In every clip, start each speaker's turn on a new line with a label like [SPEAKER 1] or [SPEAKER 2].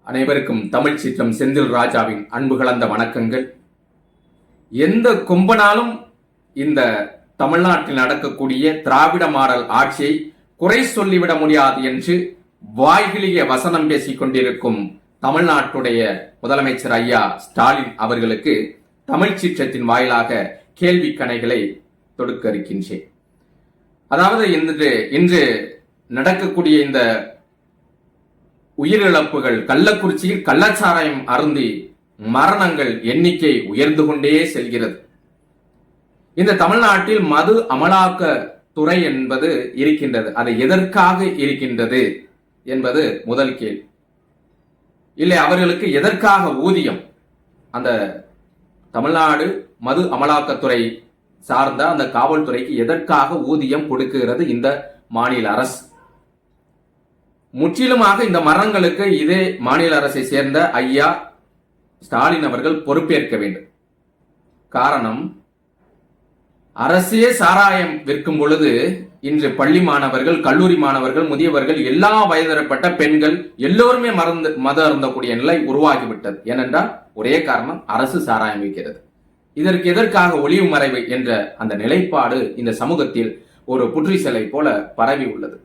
[SPEAKER 1] அனைவருக்கும் தமிழ் சிற்றம் செந்தில் ராஜாவின் அன்பு கலந்த வணக்கங்கள். எந்த கொம்பனாலும் இந்த தமிழ்நாட்டில் நடக்கக்கூடிய திராவிட மாடல் ஆட்சியை குறை சொல்லிவிட முடியாது என்று வாய்கிழிய வசனம் பேசிக் கொண்டிருக்கும் தமிழ்நாட்டுடைய முதலமைச்சர் ஐயா ஸ்டாலின் அவர்களுக்கு தமிழ் சிற்றத்தின் வாயிலாக கேள்வி கணைகளை தொடுக்க இருக்கின்றேன். அதாவது இன்று நடக்கக்கூடிய இந்த உயிரிழப்புகள், கள்ளக்குறிச்சியில் கள்ளச்சாராயம் அருந்தி மரணங்கள் எண்ணிக்கை உயர்ந்து கொண்டே செல்கிறது. இந்த தமிழ்நாட்டில் மது அமலாக்க துறை என்பது இருக்கின்றது. அது எதற்காக இருக்கின்றது என்பது முதல் கேள்வி. இல்லை, அவர்களுக்கு எதற்காக ஊதியம்? அந்த தமிழ்நாடு மது அமலாக்கத்துறை சார்ந்த அந்த காவல்துறைக்கு எதற்காக ஊதியம் கொடுக்கிறது இந்த மாநில அரசு? முற்றிலுமாக இந்த மரணங்களுக்கு இதே மாநில அரசை சேர்ந்த ஐயா ஸ்டாலின் அவர்கள் பொறுப்பேற்க வேண்டும். காரணம், அரசே சாராயம் விற்கும் பொழுது இன்று பள்ளி மாணவர்கள், கல்லூரி மாணவர்கள், முதியவர்கள், எல்லா வயதிறப்பட்ட பெண்கள் எல்லோருமே மது அருந்தக்கூடிய நிலை உருவாகிவிட்டது. ஏனென்றால் ஒரே காரணம், அரசு சாராயம் விற்கிறது. இதற்கு எதற்காக ஒளிவு மறைவு என்ற அந்த நிலைப்பாடு இந்த சமூகத்தில் ஒரு புற்றிசலை போல பரவி உள்ளது.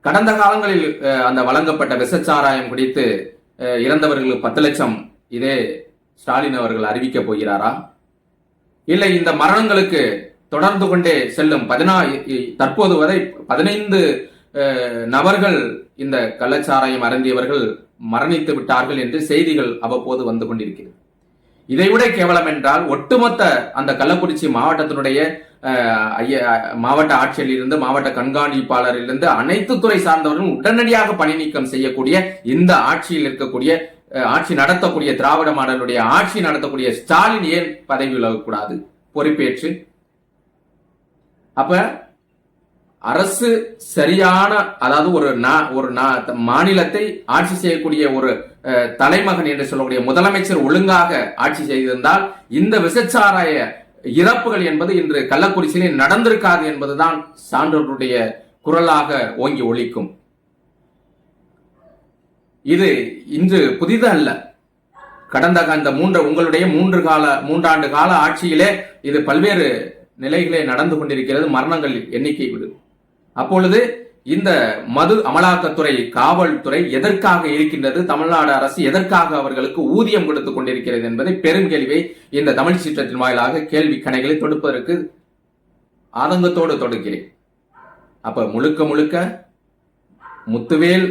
[SPEAKER 1] கடந்த காலங்களில் அந்த வழங்கப்பட்ட விஷச்சாராயம் குடித்து இறந்தவர்களுக்கு 10 லட்சம் இதே ஸ்டாலின் அவர்கள் அறிவிக்க போகிறாரா? இல்லை, இந்த மரணங்களுக்கு தொடர்ந்து கொண்டே செல்லும் தற்போது வரை 15 நபர்கள் இந்த கள்ளச்சாராயம் அருந்தியவர்கள் மரணித்து விட்டார்கள் என்று செய்திகள் அவ்வப்போது வந்து கொண்டிருக்கிறது. இதைவிட கேவலம் என்றால், ஒட்டுமொத்த அந்த கள்ளக்குறிச்சி மாவட்டத்தினுடைய மாவட்ட ஆட்சியில் இருந்து, மாவட்ட கண்காணிப்பாளரிலிருந்து அனைத்து துறை சார்ந்தவர்களும் உடனடியாக பணி நீக்கம் செய்யக்கூடிய இந்த ஆட்சியில் இருக்கக்கூடிய, ஆட்சி நடத்தக்கூடிய, திராவிட மாடலுடைய ஆட்சி நடத்தக்கூடிய ஸ்டாலின் ஏன் பதவி விலகக்கூடாது பொறுப்பேற்று? அப்ப அரசு சரியான, அதாவது ஒரு மாநிலத்தை ஆட்சி செய்யக்கூடிய ஒரு தலைமகன் என்று சொல்லக்கூடிய முதலமைச்சர் ஒழுங்காக ஆட்சி செய்திருந்தால் இந்த விஷச்சாராய இறப்புகள் என்பது இன்று கள்ளக்குறிச்சியிலே நடந்திருக்காது என்பதுதான் சான்றோர்களுடைய குரலாக ஓங்கி ஒலிக்கும். இது இன்று புதிது அல்ல. கடந்த இந்த உங்களுடைய 3 ஆண்டு கால ஆட்சியிலே இது பல்வேறு நிலைகளே நடந்து கொண்டிருக்கிறது. மரணங்கள் எண்ணிக்கை விடு. அப்பொழுது இந்த மது அமலாக்கத்துறை, காவல்துறை எதற்காக இருக்கின்றது? தமிழ்நாடு அரசு எதற்காக அவர்களுக்கு ஊதியம் கொடுத்துக் கொண்டிருக்கிறது என்பதை பெரும் கேள்வியை இந்த தமிழ் சீற்றத்தின் வாயிலாக கேள்வி கணைகளை தொடுப்பதற்கு ஆதங்கத்தோடு தொடுக்கிறேன். அப்ப முழுக்க முத்துவேல்,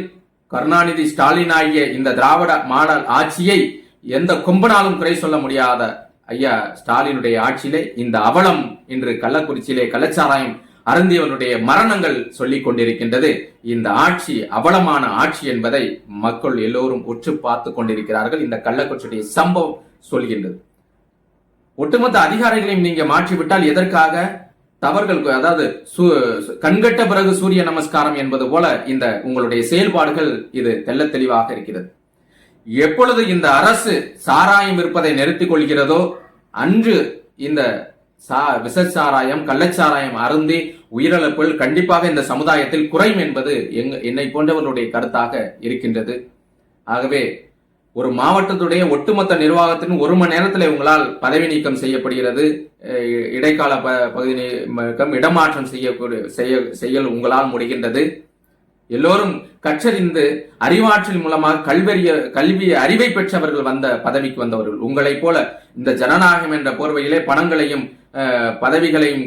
[SPEAKER 1] கருணாநிதி, ஸ்டாலின் ஆகிய இந்த திராவிட மாடல் ஆட்சியை எந்த கொம்பனாலும் குறை சொல்ல முடியாத ஐயா ஸ்டாலினுடைய ஆட்சியிலே இந்த அவலம் இன்று கள்ளக்குறிச்சியிலே கள்ளச்சாராயம் அருந்தியவனுடைய மரணங்கள் சொல்லிக் கொண்டிருக்கின்றது. இந்த ஆட்சி அவலமான ஆட்சி என்பதை மக்கள் எல்லோரும் உற்று பார்த்து கொண்டிருக்கிறார்கள். இந்த கள்ளக்குறிச்சியுடைய சம்பவம் சொல்கின்றது. ஒட்டுமொத்த அதிகாரிகளையும் நீங்க மாற்றிவிட்டால் எதற்காக? தவறுகள், அதாவது கண்கட்ட பிறகு சூரிய நமஸ்காரம் என்பது போல இந்த உங்களுடைய செயல்பாடுகள் இது தெள்ள தெளிவாக இருக்கிறது. எப்பொழுது இந்த அரசு சாராயம் விற்பதை நிறுத்திக் கொள்கிறதோ அன்று இந்த விஷச்சாராயம், கள்ளச்சாராயம் அருந்தி உயிரிழப்புகள் கண்டிப்பாக இந்த சமுதாயத்தில் குறையும் என்பது என்னை போன்றவர்களுடைய கருத்தாக இருக்கின்றது. ஆகவே ஒரு மாவட்டத்துடைய ஒட்டுமொத்த நிர்வாகத்தின் 1 மணி நேரத்தில் உங்களால் பதவி நீக்கம் செய்யப்படுகிறது. இடைக்கால பகுதி நீக்கம், இடமாற்றம் செய்ய உங்களால் முடிகின்றது. எல்லோரும் கற்றறிந்து அறிவாற்றல் மூலமாக கல்வி அறிவை பெற்றவர்கள் வந்த பதவிக்கு வந்தவர்கள். உங்களை போல இந்த ஜனநாயகம் என்ற போர்வையிலே பணங்களையும் பதவிகளையும்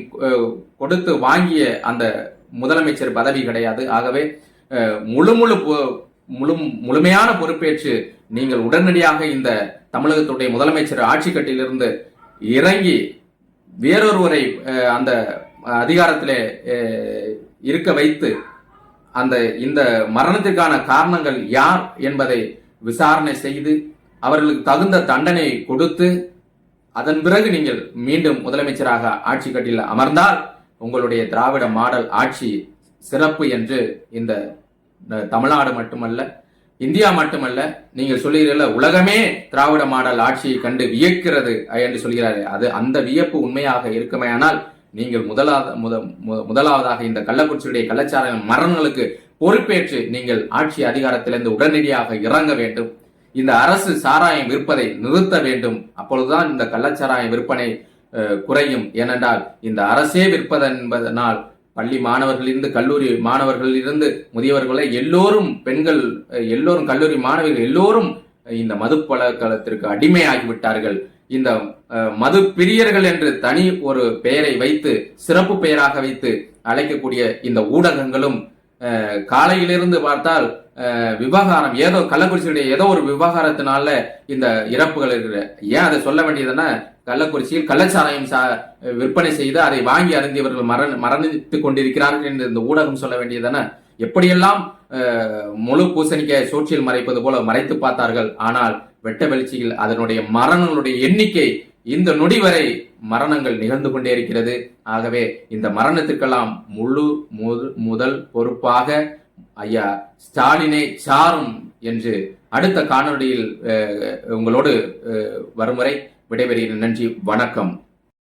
[SPEAKER 1] கொடுத்து வாங்கிய அந்த முதலமைச்சர் பதவி கிடையாது. ஆகவே முழுமையான பொறுப்பேற்று நீங்கள் உடனடியாக இந்த தமிழகத்துடைய முதலமைச்சர் ஆட்சி கட்டிலிருந்து இறங்கி வேறொருவரை அந்த அதிகாரத்திலே இருக்க வைத்து இந்த மரணத்திற்கான காரணங்கள் யார் என்பதை விசாரணை செய்து அவர்களுக்கு தகுந்த தண்டனை கொடுத்து அதன் பிறகு நீங்கள் மீண்டும் முதலமைச்சராக ஆட்சி கட்டில் அமர்ந்தால் உங்களுடைய திராவிட மாடல் ஆட்சி சிறப்பு என்று இந்த தமிழ்நாடு மட்டுமல்ல, இந்தியா மட்டுமல்ல, நீங்கள் சொல்லுகிறீர்கள் உலகமே திராவிட மாடல் ஆட்சியை கண்டு வியக்கிறது என்று சொல்கிறார்கள். அந்த வியப்பு உண்மையாக இருக்குமேயானால் நீங்கள் முதலாவதாக இந்த கள்ளக்குறிச்சியுடைய கள்ளச்சாராய மரணங்களுக்கு பொறுப்பேற்று நீங்கள் ஆட்சி அதிகாரத்திலிருந்து உடனடியாக இறங்க வேண்டும். இந்த அரசு சாராயம் விற்பதை நிறுத்த வேண்டும். அப்பொழுதுதான் இந்த கள்ளச்சாராய விற்பனை குறையும். ஏனென்றால் இந்த அரசே விற்பது என்பதனால் பள்ளி மாணவர்களிலிருந்து கல்லூரி மாணவர்களிலிருந்து முதியவர்களை எல்லோரும், பெண்கள் எல்லோரும், கல்லூரி மாணவர்கள் எல்லோரும் இந்த மது பழக்கத்திற்கு அடிமையாகிவிட்டார்கள். இந்த மது பிரியர்கள் என்று தனி ஒரு பெயரை வைத்து, சிறப்பு பெயராக வைத்து அழைக்கக்கூடிய இந்த ஊடகங்களும் காலையிலிருந்து பார்த்தால் விவகாரம், ஏதோ கள்ளக்குறிச்சியுடைய ஏதோ ஒரு விவகாரத்தினால இந்த இறப்புகள் இருக்கிற. ஏன் அதை சொல்ல வேண்டியதுன்னா, கள்ளக்குறிச்சியில் கள்ளச்சாராயம் விற்பனை செய்து அதை வாங்கி அருந்தியவர்கள் மரணித்துக் கொண்டிருக்கிறார்கள் என்று இந்த ஊடகம் சொல்ல வேண்டியதான. எப்படியெல்லாம் முழு பூசணிக்காய் சோற்றில் மறைப்பது போல மறைத்து பார்த்தார்கள். ஆனால் வெட்ட வெளிச்சியில் அதனுடைய மரணங்களுடைய எண்ணிக்கை இந்த நொடி வரை மரணங்கள் நிகழ்ந்து கொண்டே இருக்கிறது. ஆகவே இந்த மரணத்திற்கெல்லாம் முதல் பொறுப்பாக ஐயா ஸ்டாலினை சாரும் என்று அடுத்த காணொளியில் உங்களோடு வரும் வரை விடைபெறுகிறேன். நன்றி, வணக்கம்.